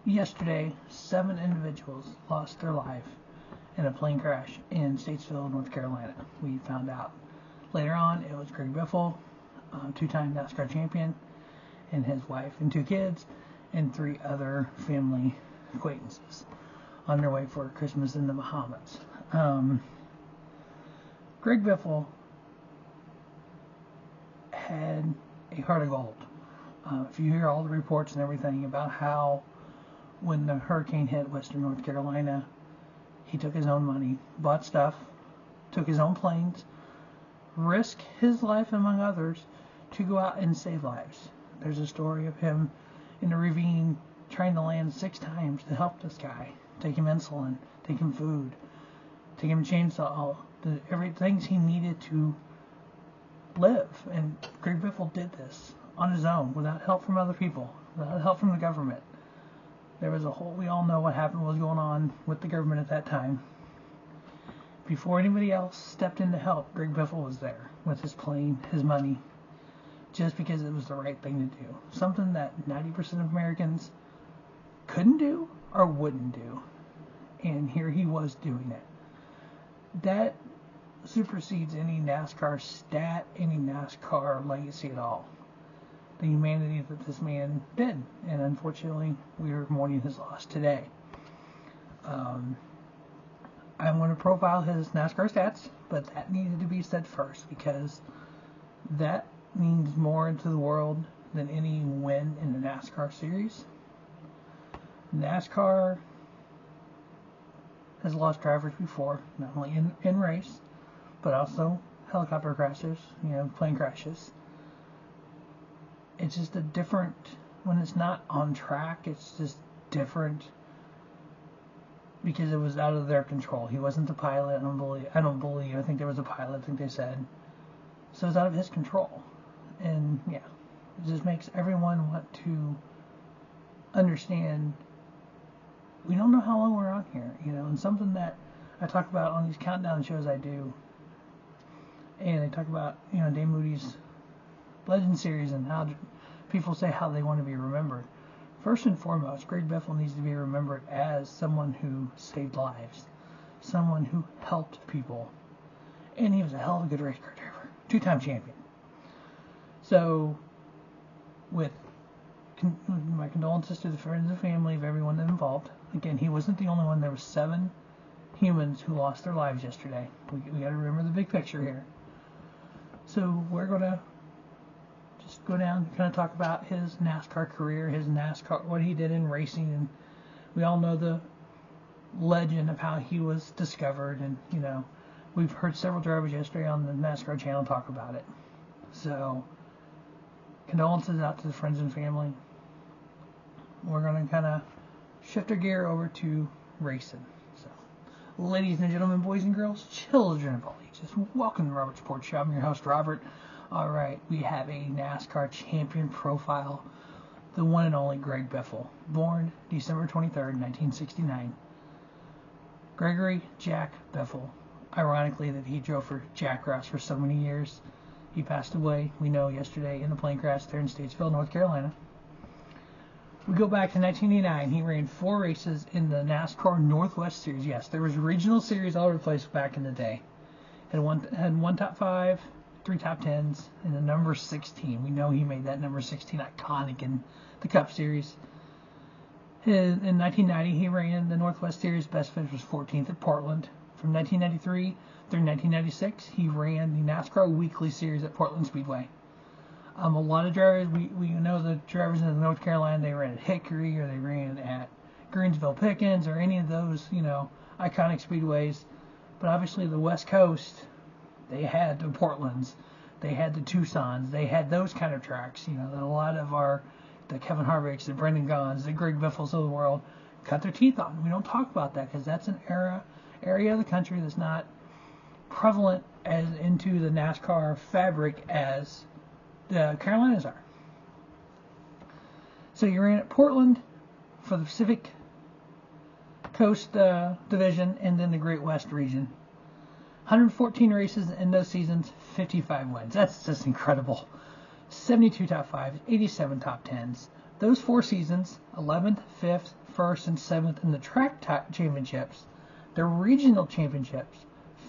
Yesterday, 7 individuals lost their life in a plane crash in Statesville, North Carolina. We found out later on it was Greg Biffle, two-time NASCAR champion, and his wife and 2 kids, and 3 other family acquaintances on their way for Christmas in the Bahamas. Greg Biffle had a heart of gold. If you hear all the reports and everything about how when the hurricane hit Western North Carolina, he took his own money, bought stuff, took his own planes, risked his life among others to go out and save lives. There's a story of him in a ravine trying to land 6 times to help this guy, take him insulin, take him food, take him a chainsaw, everything he needed to live. And Greg Biffle did this on his own, without help from other people, without help from the government. There was we all know what happened, was going on with the government at that time. Before anybody else stepped in to help, Greg Biffle was there with his plane, his money, just because it was the right thing to do. Something that 90% of Americans couldn't do or wouldn't do. And here he was doing it. That supersedes any NASCAR stat, any NASCAR legacy at all. The humanity that this man did. And unfortunately, we are mourning his loss today. I'm going to profile his NASCAR stats, but that needed to be said first because that means more to the world than any win in the NASCAR series. NASCAR has lost drivers before, not only in race, but also helicopter crashes, plane crashes. It's just a different, when it's not on track, it's just different because it was out of their control. He wasn't the pilot, I think there was a pilot, I think they said. So it's out of his control. And yeah, it just makes everyone want to understand we don't know how long we're on here, and something that I talk about on these countdown shows I do, and I talk about, Dave Moody's Legend series and how people say how they want to be remembered. First and foremost, Greg Biffle needs to be remembered as someone who saved lives, someone who helped people, and he was a hell of a good race car driver, 2-time champion. So, with my condolences to the friends and family of everyone involved. Again, he wasn't the only one. There were 7 humans who lost their lives yesterday. We got to remember the big picture here. So we're going to just go down and kind of talk about his NASCAR career, what he did in racing, and we all know the legend of how he was discovered, and we've heard several drivers yesterday on the NASCAR channel talk about it. So condolences out to the friends and family. We're going to kind of shift our gear over to racing. So, ladies and gentlemen, boys and girls, children of all ages, welcome to Robert's Sports Show. I'm your host, Robert. All right, we have a NASCAR champion profile, the one and only Greg Biffle, born December 23rd, 1969. Gregory Jack Biffle. Ironically, that he drove for Jack Ross for so many years. He passed away, we know, yesterday in a plane crash there in Statesville, North Carolina. We go back to 1989. He ran 4 races in the NASCAR Northwest Series. Yes, there was regional series all over the place back in the day. Had one top 5, 3 top 10s, and the number 16. We know he made that number 16 iconic in the Cup Series. In 1990, he ran the Northwest Series. Best finish was 14th at Portland. From 1993 through 1996, he ran the NASCAR Weekly Series at Portland Speedway. A lot of drivers, we know the drivers in North Carolina, they ran at Hickory or they ran at Greensville Pickens or any of those, iconic speedways. But obviously the West Coast, they had the Portlands, they had the Tucsons, they had those kind of tracks, that a lot of the Kevin Harvicks, the Brendan Gaughan's, the Greg Biffles of the world cut their teeth on. We don't talk about that because that's an area of the country that's not prevalent as into the NASCAR fabric as the Carolinas are. So you ran at Portland for the Pacific Coast Division and then the Great West region. 114 races in those seasons, 55 wins. That's just incredible. 72 top 5s, 87 top 10s, Those 4 seasons, 11th, 5th, 1st, and 7th in the track championships, the regional championships,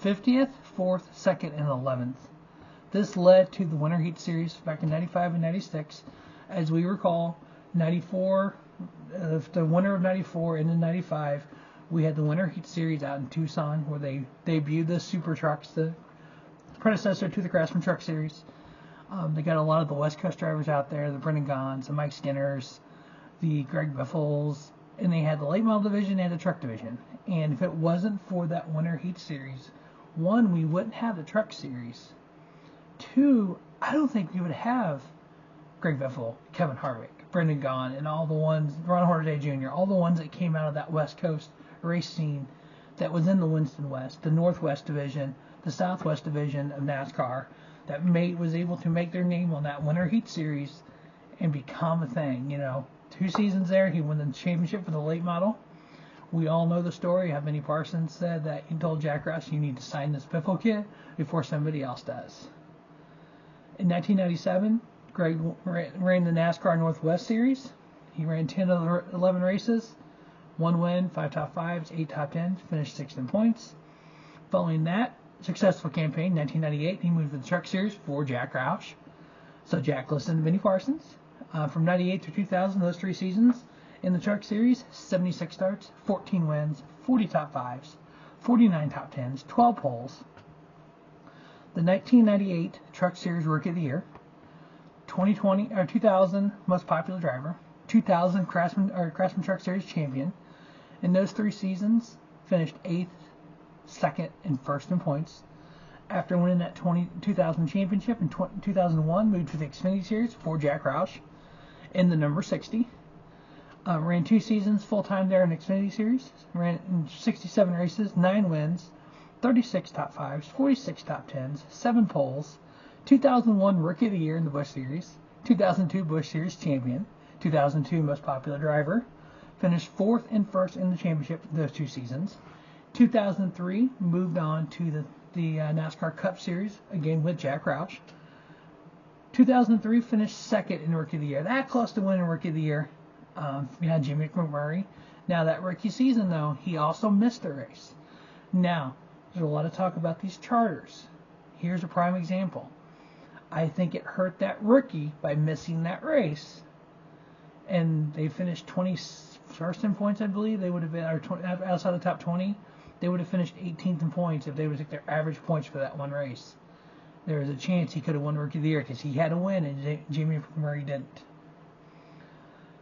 50th, 4th, 2nd, and 11th. This led to the Winter Heat Series back in 95 and 96. As we recall, 94, the winter of 94 and then 95, we had the Winter Heat Series out in Tucson where they debuted the Super Trucks, the predecessor to the Craftsman Truck Series. They got a lot of the West Coast drivers out there, the Brendan Gaughan's, the Mike Skinners, the Greg Biffles, and they had the late model division and the truck division. And if it wasn't for that Winter Heat Series, 1, we wouldn't have the Truck Series. 2, I don't think we would have Greg Biffle, Kevin Harvick, Brendan Gaughan, and all the ones, Ron Hornaday Jr., all the ones that came out of that West Coast race scene that was in the Winston West, the Northwest Division, the Southwest Division of NASCAR, that was able to make their name on that Winter Heat Series and become a thing. 2 seasons there, he won the championship for the late model. We all know the story. How Benny Parsons said that he told Jack Roush, you need to sign this Biffle kid before somebody else does. In 1997, Greg ran the NASCAR Northwest Series. He ran 10 of the 11 races, 1 win, 5 top 5s, 8 top 10s, finished 6th in points. Following that successful campaign, 1998, he moved to the Truck Series for Jack Roush. So Jack listened to Benny Parsons. From 98 through 2000, those 3 seasons in the Truck Series, 76 starts, 14 wins, 40 top 5s, 49 top 10s, 12 poles. The 1998 Truck Series Rookie of the Year, 2000 Most Popular Driver, 2000 Craftsman Truck Series Champion. In those 3 seasons, finished 8th, 2nd, and 1st in points. After winning that 2000 championship in 2001, moved to the Xfinity Series for Jack Roush in the number 60. Ran 2 seasons full-time there in the Xfinity Series. Ran in 67 races, 9 wins, 36 top 5s, 46 top 10s, 7 poles. 2001 Rookie of the Year in the Busch Series. 2002 Busch Series Champion. 2002 Most Popular Driver. Finished 4th and 1st in the championship those 2 seasons. 2003 moved on to the NASCAR Cup Series, again with Jack Roush. 2003 finished 2nd in Rookie of the Year. That close to winning Rookie of the Year. Behind Jimmy McMurray. Now that rookie season, though, he also missed a race. Now, there's a lot of talk about these charters. Here's a prime example. I think it hurt that rookie by missing that race. And they finished 21st in points, I believe. They would have been, or outside the top 20, they would have finished 18th in points if they would have took their average points for that one race. There was a chance he could have won Rookie of the Year because he had to win and Jimmy McMurray didn't.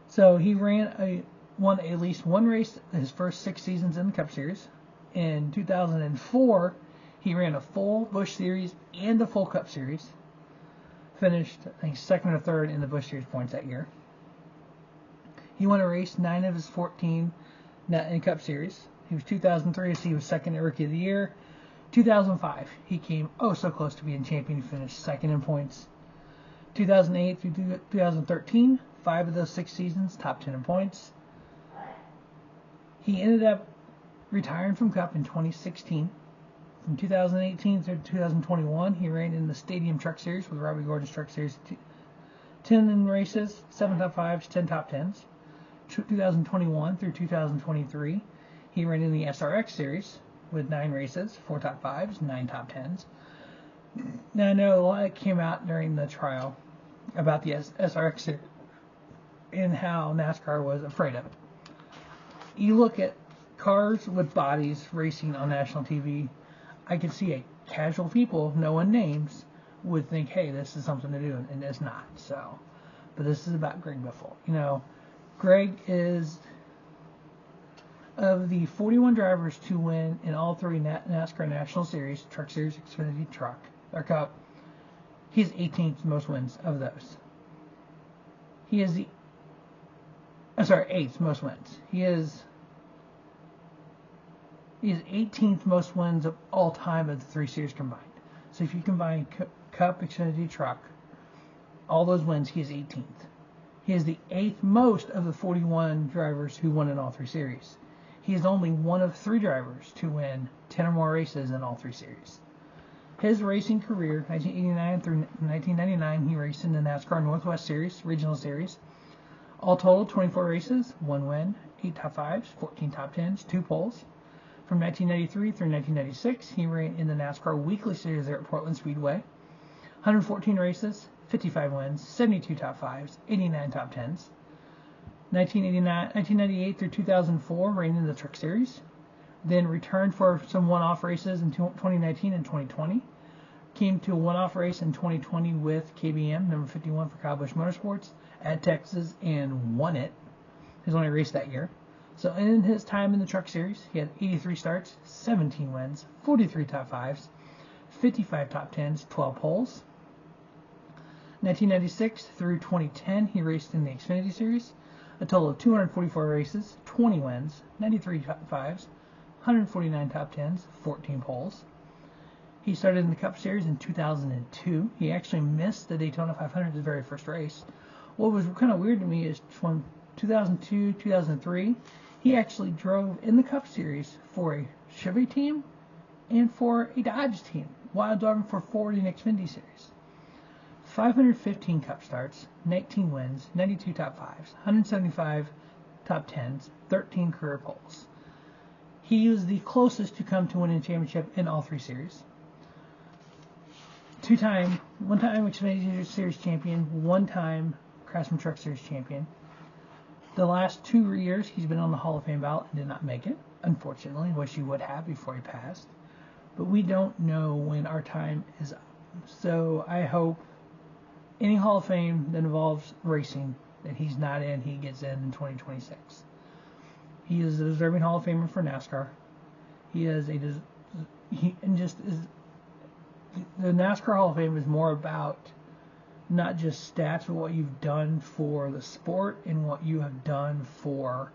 So he won at least one race his first 6 seasons in the Cup Series. In 2004, he ran a full Busch Series and a full Cup Series. Finished, I think, 2nd or 3rd in the Busch Series points that year. He won a race 9 of his 14 in Cup Series. He was 2003, so he was 2nd at Rookie of the Year. 2005, he came so close to being champion. He finished 2nd in points. 2008 through 2013, 5 of those 6 seasons, top 10 in points. He ended up retiring from Cup in 2016. From 2018 through 2021, he ran in the Stadium Truck Series with Robbie Gordon's Truck Series. 10 in races, 7 top 5s, 10 top 10s. 2021 through 2023, he ran in the SRX Series with 9 races, 4 top 5s, 9 top 10s. Now, I know a lot came out during the trial about the SRX Series and how NASCAR was afraid of it. You look at cars with bodies racing on national TV, I can see casual people, no one names, would think, hey, this is something to do, and it's not. So, but this is about Greg Biffle. Greg is, of the 41 drivers to win in all 3 NASCAR National Series, Truck Series, Xfinity, Truck, or Cup, he's 18th most wins of those. He is 8th most wins. He is 18th most wins of all time of the 3 series combined. So if you combine Cup, Xfinity, Truck, all those wins, he is 18th. He is the 8th most of the 41 drivers who won in all 3 series. He is only one of 3 drivers to win 10 or more races in all 3 series. His racing career, 1989 through 1999, he raced in the NASCAR Northwest Series, Regional Series, All total, 24 races, 1 win, 8 top 5s, 14 top 10s, 2 poles. From 1993 through 1996, he ran in the NASCAR Weekly Series there at Portland Speedway. 114 races, 55 wins, 72 top 5s, 89 top 10s. 1998 through 2004, ran in the Truck Series. Then returned for some one-off races in 2019 and 2020. Came to a one-off race in 2020 with KBM, number 51 for Kyle Busch Motorsports, at Texas and won it. His only race that year. So in his time in the Truck Series, he had 83 starts, 17 wins, 43 top 5s, 55 top 10s, 12 poles. 1996 through 2010, he raced in the Xfinity Series. A total of 244 races, 20 wins, 93 top 5s, 149 top 10s, 14 poles. He started in the Cup Series in 2002. He actually missed the Daytona 500, his very first race. What was kind of weird to me is from 2002, 2003, he actually drove in the Cup Series for a Chevy team and for a Dodge team while driving for Ford in the Xfinity Series. 515 Cup starts, 19 wins, 92 top 5s, 175 top 10s, 13 career poles. He was the closest to come to winning a championship in all 3 series. One-time Xfinity Series champion, 1-time Craftsman Truck Series champion. The last 2 years, he's been on the Hall of Fame ballot and did not make it. Unfortunately, wish he would have before he passed. But we don't know when our time is up. So I hope any Hall of Fame that involves racing that he's not in, he gets in 2026. He is a deserving Hall of Famer for NASCAR. The NASCAR Hall of Fame is more about not just stats, but what you've done for the sport and what you have done for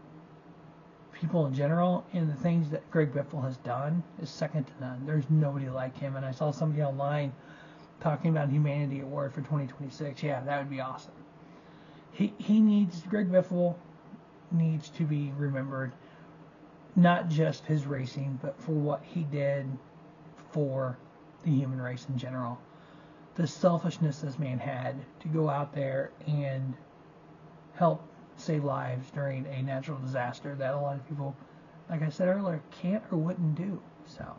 people in general. And the things that Greg Biffle has done is second to none. There's nobody like him. And I saw somebody online talking about Humanity Award for 2026. Yeah, that would be awesome. Greg Biffle needs to be remembered, not just his racing, but for what he did for the human race in general. The selfishness this man had to go out there and help save lives during a natural disaster that a lot of people, like I said earlier, can't or wouldn't do. So,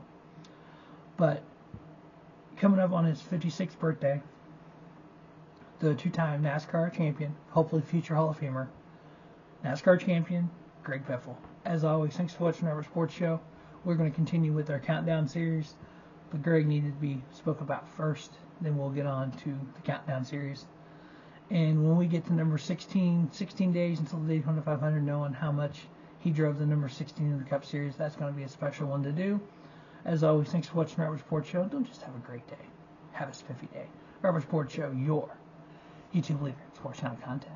but coming up on his 56th birthday, the 2-time NASCAR champion, hopefully future Hall of Famer, NASCAR champion, Greg Biffle. As always, thanks for watching our sports show. We're going to continue with our countdown series, but Greg needed to be spoke about first. Then we'll get on to the countdown series. And when we get to number 16 days until the Daytona 500, knowing how much he drove the number 16 in the Cup Series, that's going to be a special one to do. As always, thanks for watching Robert Sports Show. Don't just have a great day. Have a spiffy day. Robert Sports Show, your YouTube leader in sports channel content.